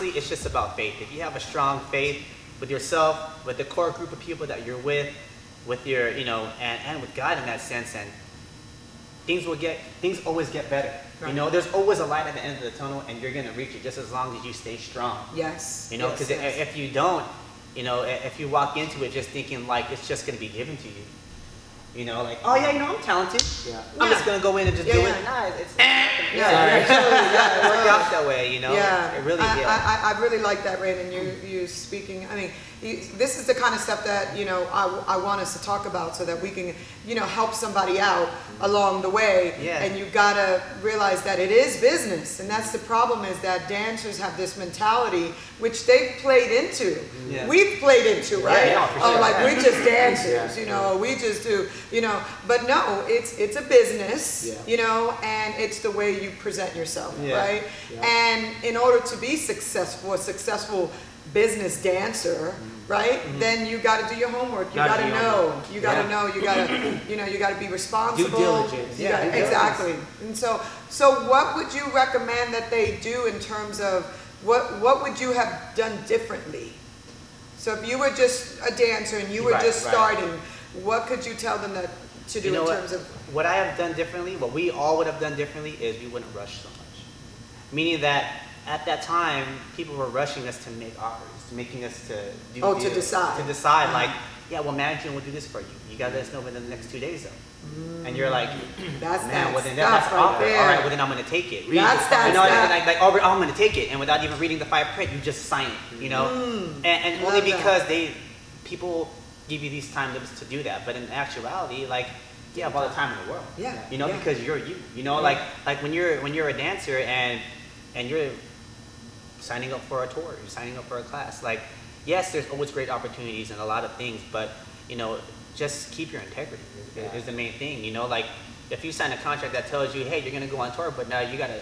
honestly, it's just about faith. If you have a strong faith with yourself, with the core group of people that you're with your, and with God in that sense, and things always get better. Right. There's always a light at the end of the tunnel, and you're gonna reach it just as long as you stay strong. Yes. Because if you don't, if you walk into it just thinking like it's just gonna be given to you. Like, oh yeah, I'm talented. Yeah. I'm just gonna go in and just do it. Nah, it worked out that way. Yeah. It really. I really like that, Raymond. You speaking. I mean, this is the kind of stuff that I want us to talk about so that we can help somebody out along the way. Yeah. And you gotta realize that it is business, and that's the problem, is that dancers have this mentality which they've played into. Yeah. We've played into, right? Yeah, for sure. Like we just dancers, we just do, but no, it's a business, and it's the way you present yourself, right? Yeah. And in order to be successful, a successful business dancer, right? Then you got to do your homework. You got to know. You got to know. You got to, you got to be responsible. Due diligence. Exactly. And so what would you recommend that they do in terms of what would you have done differently? So if you were just a dancer and you were just starting, what could you tell them to do in terms of? What I have done differently, what we all would have done differently, is we wouldn't rush so much. Meaning that at that time, people were rushing us to make offers, making us to do deals, to decide. To decide, like, yeah, well, management will do this for you. You got to let us know within the next 2 days, though. And you're like, that's an offer. There. All right, well, then I'm going to take it. I'm going to take it. And without even reading the fine print, you just sign it, And only because people give you these time limits to do that. But in actuality, like, you have all the time in the world. Yeah. Because you're you. Like when you're a dancer and you're signing up for a tour, you're signing up for a class. Like, yes, there's always great opportunities and a lot of things, but just keep your integrity is the main thing. Like if you sign a contract that tells you, hey, you're gonna go on tour, but now you gotta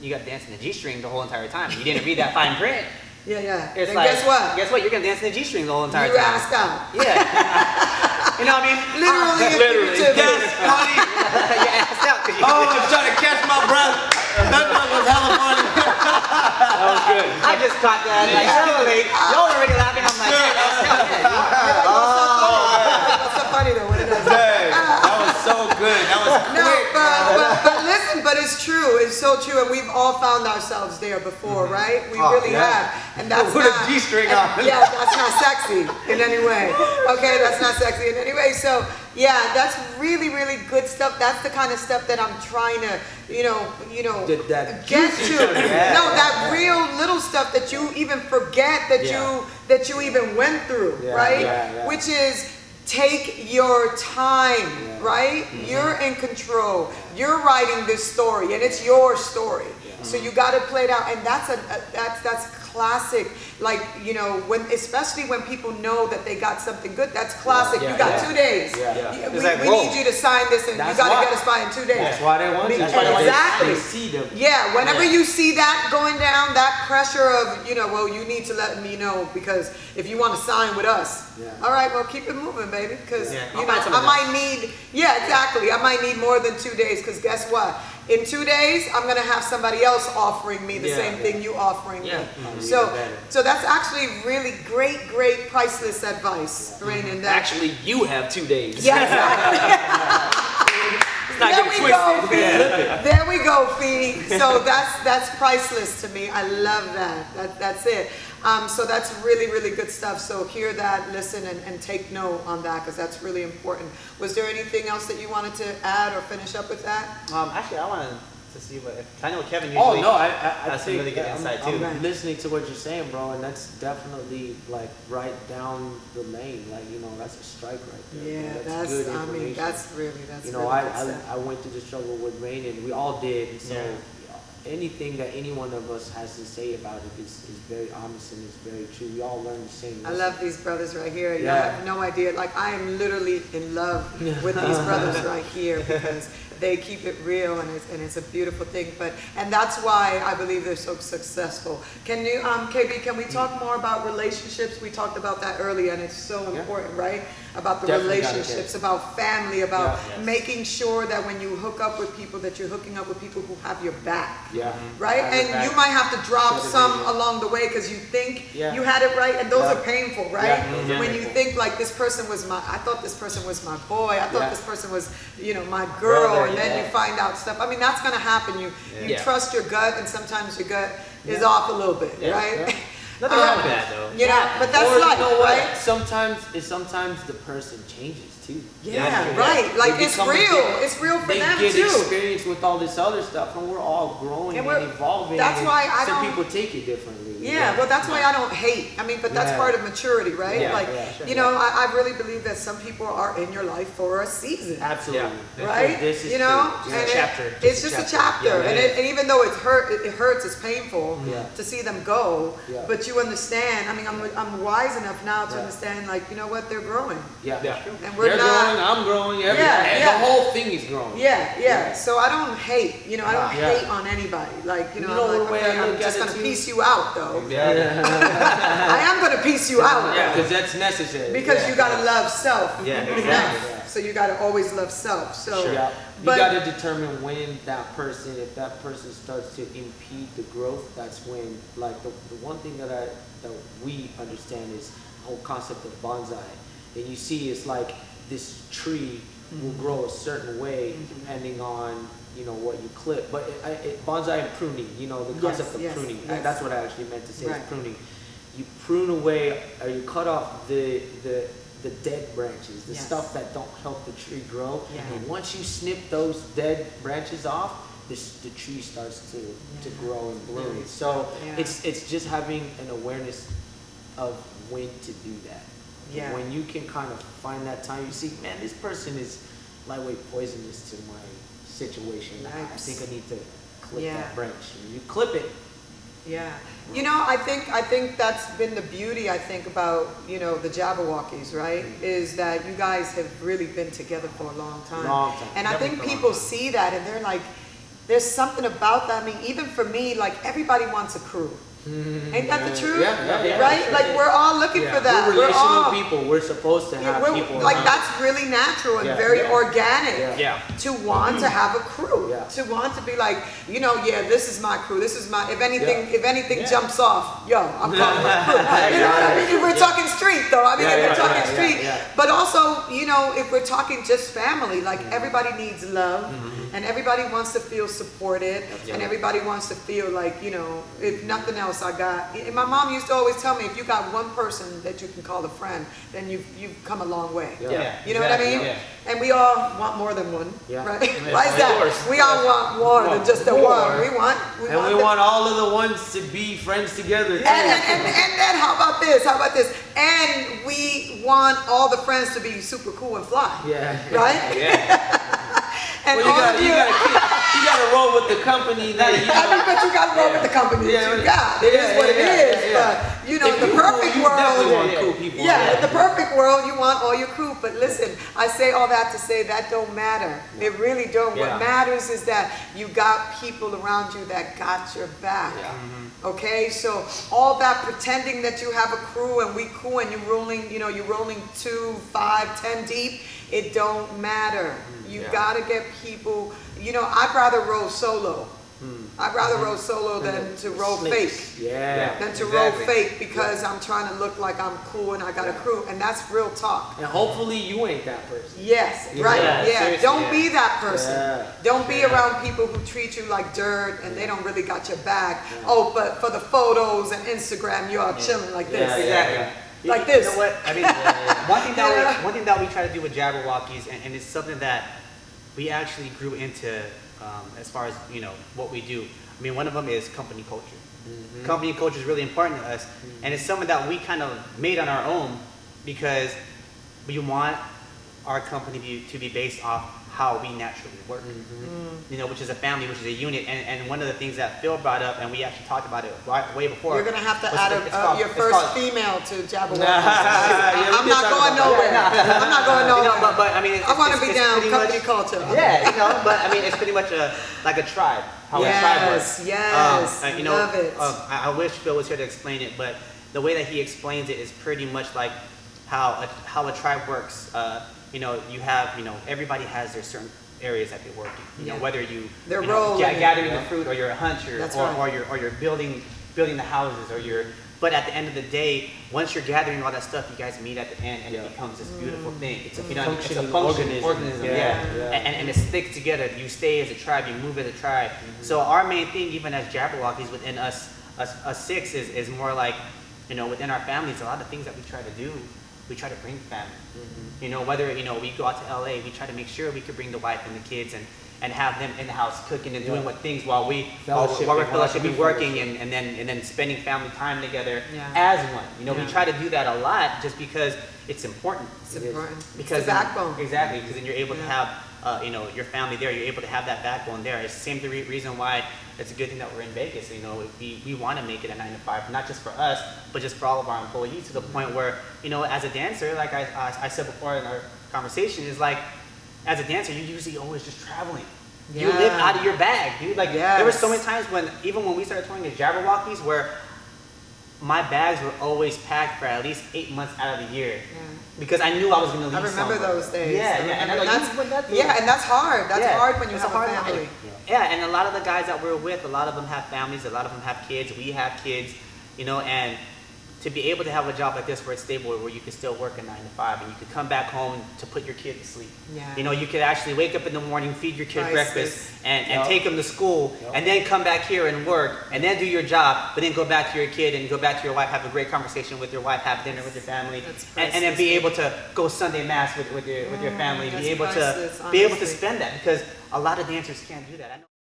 dance in the G-string the whole entire time. You didn't read that fine print. Yeah. It's and like, guess what? Guess what? You're gonna dance in the G-string the whole entire time. You asked out. Yeah. You know what I mean? Literally. Yes, buddy. You asked out. I was trying to catch my breath. That was hella funny. That was good. I just caught that. Like, y'all already laughing. I'm like, yeah, that's What's so funny though? What did I say? That was so good. That was quick. But listen, but it's true. It's so true, and we've all found ourselves there before, right? We really have, and that's put a G-string on. Yeah, that's not sexy in any way. Okay, that's not sexy in any way. So yeah, that's really, really good stuff. That's the kind of stuff that I'm trying to, get to. No, that real little stuff that you even forget that you even went through, right? Yeah. Which is take your time, right? You're in control. You're writing this story, and it's your story. So you got to play it out, and that's classic. Like especially when people know that they got something good. That's classic. You got 2 days. We need you to sign this, and you got to get us by in 2 days. That's why they want you. Exactly. They see them. Yeah. Whenever you see that going down, that pressure of well, you need to let me know, because if you want to sign with us, all right, well, keep it moving, baby, because I might need. Yeah, exactly. I might need more than 2 days, because guess what? In 2 days, I'm gonna have somebody else offering me the same thing you offering me. So that's actually really great priceless advice, Raymond. Actually, you have 2 days. Yeah, exactly. There we go, Fee. So that's priceless to me. I love that. That's it. So that's really good stuff. So hear that, listen, and take note on that, because that's really important. Was there anything else that you wanted to add or finish up with that? Actually, I wanted to see I know Kevin usually has some really good insight too. I'm listening to what you're saying, bro, and that's definitely like right down the lane. Like that's a strike right there. Yeah, that's good information. That's really I went through the struggle with Rain, and we all did. And so anything that any one of us has to say about it is very honest and it's very true. We all learn the same lesson. I love these brothers right here. You have no idea. Like, I am literally in love with these brothers right here, because they keep it real, and it's a beautiful thing. And that's why I believe they're so successful. Can you, KB, can we talk more about relationships? We talked about that earlier, and it's so important, right? About the Definitely relationships, about family, about Yeah. making sure that when you hook up with people, that you're hooking up with people who have your back. Yeah. Right? Have your And back. you might have to drop Shut it some down. along the way because you think Yeah. you had it right, and those Yeah. are painful, right? Yeah. When you think like this person was I thought this person was my boy, I thought Yeah. this person was, my girl, Brother, and then yeah. you find out stuff. I mean, that's gonna happen. You Yeah. trust your gut, and sometimes your gut is off a little bit, Yeah. right? Yeah. Nothing wrong with that though. But that's Or life, you know what? right? Sometimes the person changes too. Yeah, true. right. Like They it's become a real. different- It's real for They them get too. experience with all this other stuff, and we're all growing And and, we're- evolving. that's and why I some don't- people take it differently. Yeah, well, that's why I don't hate. I mean, but that's Yeah. part of maturity, right? Yeah, Like, yeah, sure, I really believe that some people are in your life for a season. Absolutely. Yeah. Right? This is You know, true. and a chapter. it's just a chapter, Yeah, and, yeah. and even though it hurts, it's painful Yeah. to see them go. Yeah. But you understand. I mean, I'm wise enough now to Yeah. understand. Like, you know what? They're growing, Yeah. Yeah. and we're They're not. growing. I'm growing. Everything. Yeah, yeah. The whole thing is growing. Yeah. So I don't hate. I don't Yeah. hate on anybody. Like, You I'm know like, the way okay, I I'm look just at it gonna too? piece you out, though. Yeah. I am gonna piece you out. Yeah, because that's necessary. Because Yeah. you gotta love self. Yeah, enough. exactly. So you gotta always love self. So, Sure. Yeah. But- You got to determine when that person, if that person starts to impede the growth, that's when, like, the one thing that we understand is the whole concept of bonsai. And you see, it's like this tree will grow a certain way depending on, what you clip. But bonsai and pruning, the concept of yes, pruning. yes. That's what I actually meant to say, Right. is pruning. You prune away, or you cut off the dead branches, the Yes. stuff that don't help the tree grow. Yeah. And once you snip those dead branches off, the tree starts to grow and bloom. So Yeah. it's just having an awareness of when to do that. Yeah. When you can kind of find that time, you see, man, this person is lightweight poisonous to my situation. I Nice. think I need to clip Yeah. that branch. And you clip it. yeah. I think that's been the beauty, I think, about, the Jabbawockeez, right? Is that you guys have really been together for a long time. Long time. And I Definitely think for a long people time. see that and they're like, there's something about that. I mean, even for me, like, everybody wants a crew. Ain't that the truth? Yeah. Right? Sure. Like, we're all looking for that. We're relational all, people. We're supposed to have people like, around. that's really natural and Yeah. very Yeah. organic. Yeah. To want to have a crew, Yeah. to want to be like, this is my crew. This is my. If anything Yeah. jumps off, yo, I'm calling my crew. You know what I mean? If we're talking street, though, if we're talking street, but also, if we're talking just family, like everybody needs love, and everybody wants to feel supported, and everybody wants to feel like, if nothing else, I got. And my mom used to always tell me, if you got one person that you can call a friend, then you've come a long way. Yeah. You know what I mean? Yeah. And we all want more than one, Yeah. right? Yeah, Why is of that? course. We all want more than just the one. We want all of the ones to be friends together. Too. and then how about this? And we want all the friends to be super cool and fly. Yeah. Right? Yeah. And Well, all of you gotta roll with the company that you I mean, but you gotta roll with the company that you got. It is what it is. But in the perfect world, want cool people. in the perfect world, you want all your crew. But listen, I say all that to say that don't matter. It really don't. Yeah. What matters is that you got people around you that got your back. Yeah. Okay, so all that pretending that you have a crew and we cool and you're rolling 2, 5, 10 deep, it don't matter. You gotta get people. I'd rather roll solo. I'd rather roll solo than to roll fake. Yeah. Than to roll fake because I'm trying to look like I'm cool and I got a crew, and that's real talk. And hopefully you ain't that person. Yes, right. Yeah. seriously, Don't be that person. Yeah. Don't be around people who treat you like dirt and they don't really got your back. Oh, but for the photos and Instagram, you are chilling like this. Yeah, Exactly. Like this. You know what? I mean, one thing that we try to do with Jabbawockeez, and it's something that we actually grew into as far as what we do. I mean, one of them is company culture. Company culture is really important to us, and it's something that we kind of made on our own because we want our company to be based off how we naturally work. You know, which is a family, which is a unit. And one of the things that Phil brought up, and we actually talked about it way before. You're gonna have to was- add it's called- your it's first called- female to Jabbawockeez. Yeah, I'm not going nowhere. I'm not going You know, nowhere. but I mean, I want to be it's down pretty company much- culture. Yeah, you know, but I mean, it's pretty much like a tribe. How a tribe works. Yes, You know, love it. I wish Phil was here to explain it, but the way that he explains it is pretty much like how a tribe works. You know, you have, you know, everybody has their certain areas that they work in. You know, whether Their you know, role in it. gathering the fruit, or you're a hunter, That's or, right. or you're building the houses, or you're. But at the end of the day, once you're gathering all that stuff, you guys meet at the end, and it becomes this beautiful thing. It's a, you know, it's a functioning organism. Yeah. And it sticks together. You stay as a tribe, you move as a tribe. So our main thing, even as Jabbawockeez, within us six, is more like, you know, within our families, a lot of things that we try to do, we try to bring family. You know, whether, you know, we go out to LA, we try to make sure we could bring the wife and the kids and have them in the house cooking and doing what things while we're fellowshipping, working, and then spending family time together as one. You know, we try to do that a lot just because it's important. It's important. Because it's the backbone. Exactly, because then you're able to have you know, your family there. You're able to have that backbone there. It's the same reason why it's a good thing that we're in Vegas. You know, we want to make it a 9 to 5, not just for us, but just for all of our employees, to the point where, you know, as a dancer, like I said before in our conversation, is like, as a dancer, you usually always just traveling. You live out of your bag, dude. Like, there were so many times when, even when we started touring as Jabbawockeez, where my bags were always packed for at least 8 months out of the year. Because I knew I was going to leave. I remember those days. And that's hard. That's hard when you have a family. Yeah, and a lot of the guys that we're with, a lot of them have families, a lot of them have kids. We have kids, you know, and to be able to have a job like this where it's stable, where you can still work a 9 to 5, and you can come back home to put your kid to sleep. You know, you could actually wake up in the morning, feed your kid breakfast, and take them to school, and then come back here and work, and then do your job, but then go back to your kid and go back to your wife, have a great conversation with your wife, have dinner with your family, and then be able to go Sunday mass with your family, be able to spend that, because a lot of dancers can't do that. I know